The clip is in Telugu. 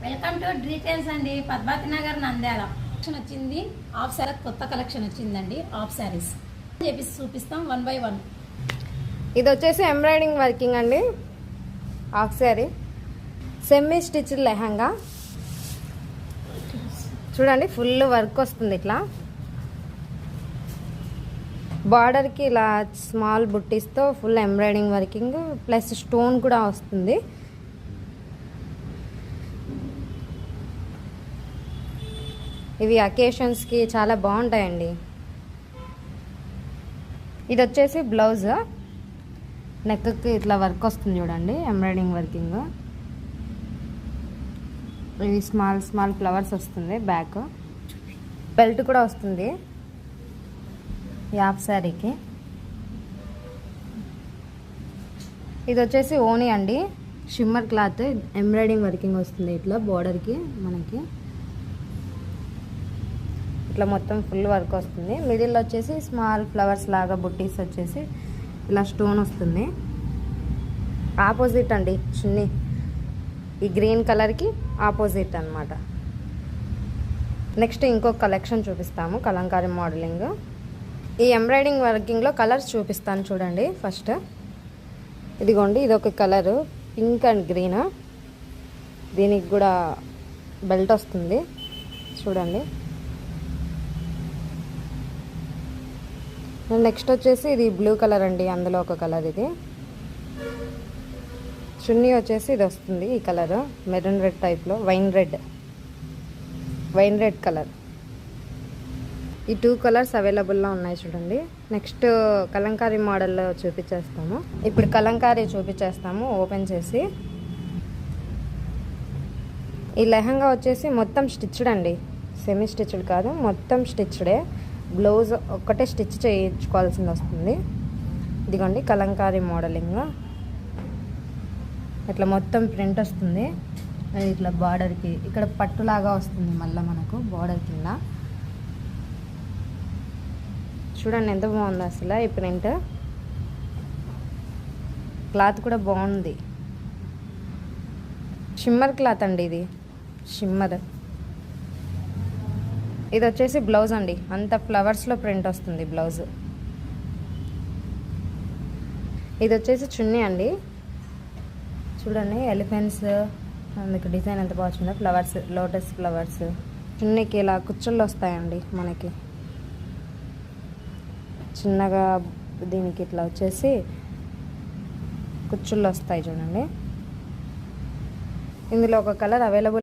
వెల్కమ్ టు డీటెయిల్స్ అండి. పద్మావతి నగర్ నంద్యాల కలెక్షన్ వచ్చింది. హాఫ్ శారీ కొత్త కలెక్షన్ వచ్చిందండి. హాఫ్ శారీస్ చేపిసి చూపిస్తాం 1 by 1. ఇది వచ్చేసి ఎంబ్రాయిడింగ్ వర్కింగ్ అండి. Half sari semi stitched lehenga చూడండి, ఫుల్ వర్క్ వస్తుంది. ఇట్లా బార్డర్కి ఇలా స్మాల్ బుట్టీస్తో full embroidering working plus stone కూడా వస్తుంది. ఇవి అకేషన్స్కి చాలా బాగుంటాయండి. ఇది వచ్చేసి బ్లౌజ్, నెక్కి ఇట్లా వర్క్ వస్తుంది చూడండి, ఎంబ్రాయిడింగ్ వర్కింగ్. ఇవి స్మాల్ స్మాల్ ఫ్లవర్స్ వస్తుంది. బ్యాక్ బెల్ట్ కూడా వస్తుంది ఈ హాఫ్ శారీకి. ఇది వచ్చేసి ఓనీ అండి, షిమ్మర్ క్లాత్, ఎంబ్రాయిడింగ్ వర్కింగ్ వస్తుంది ఇట్లా బోర్డర్కి. మనకి ఇట్లా మొత్తం ఫుల్ వర్క్ వస్తుంది. మిడిల్లో వచ్చేసి స్మాల్ ఫ్లవర్స్ లాగా బుట్టీస్ వచ్చేసి ఇలా స్టోన్ వస్తుంది. ఆపోజిట్ అండి చున్నీ, ఈ గ్రీన్ కలర్కి ఆపోజిట్ అన్నమాట. నెక్స్ట్ ఇంకొక కలెక్షన్ చూపిస్తాము, కలంకారీ మోడలింగ్. ఈ ఎంబ్రాయిడింగ్ వర్కింగ్లో కలర్స్ చూపిస్తాను చూడండి. ఫస్ట్ ఇదిగోండి, ఇది ఒక కలరు పింక్ అండ్ గ్రీన్. దీనికి కూడా బెల్ట్ వస్తుంది చూడండి. నెక్స్ట్ వచ్చేసి ఇది బ్లూ కలర్ అండి, అందులో ఒక కలర్. ఇది చున్నీ వచ్చేసి ఇది వస్తుంది ఈ కలర్, మెరూన్ రెడ్ టైప్లో, వైన్ రెడ్ కలర్. ఈ 2 కలర్స్ అవైలబుల్లో ఉన్నాయి చూడండి. నెక్స్ట్ కలంకారీ మోడల్లో చూపించేస్తాము. ఇప్పుడు కలంకారీ చూపించేస్తాము ఓపెన్ చేసి. ఈ లెహంగా వచ్చేసి మొత్తం స్టిచ్డ్ అండి, సెమీ స్టిచ్డ్ కాదు, మొత్తం స్టిచ్డే. బ్లౌజ్ ఒక్కటే స్టిచ్ చేయించుకోవాల్సింది వస్తుంది. ఇదిగోండి కలంకారీ మోడలింగ్, ఇట్లా మొత్తం ప్రింట్ వస్తుంది. అది ఇట్లా బార్డర్కి ఇక్కడ పట్టులాగా వస్తుంది మళ్ళీ మనకు బార్డర్ కింద. చూడండి ఎంత బాగుంది అసలు ఈ ప్రింట్. క్లాత్ కూడా బాగుంది, షిమ్మర్ క్లాత్ అండి ఇది, షిమ్మర్. ఇది వచ్చేసి బ్లౌజ్ అండి, అంత ఫ్లవర్స్లో ప్రింట్ వస్తుంది బ్లౌజ్. ఇది వచ్చేసి చున్నీ అండి, చూడండి ఎలిఫెంట్స్, అందుకు డిజైన్ ఎంత బాగా వచ్చిందో, ఫ్లవర్స్, లోటస్ ఫ్లవర్స్. చున్నీకి ఇలా కుచ్చుళ్ళు వస్తాయండి మనకి చిన్నగా, దీనికి ఇట్లా వచ్చేసి కుచ్చుళ్ళు వస్తాయి చూడండి. ఇందులో ఒక కలర్ అవైలబుల్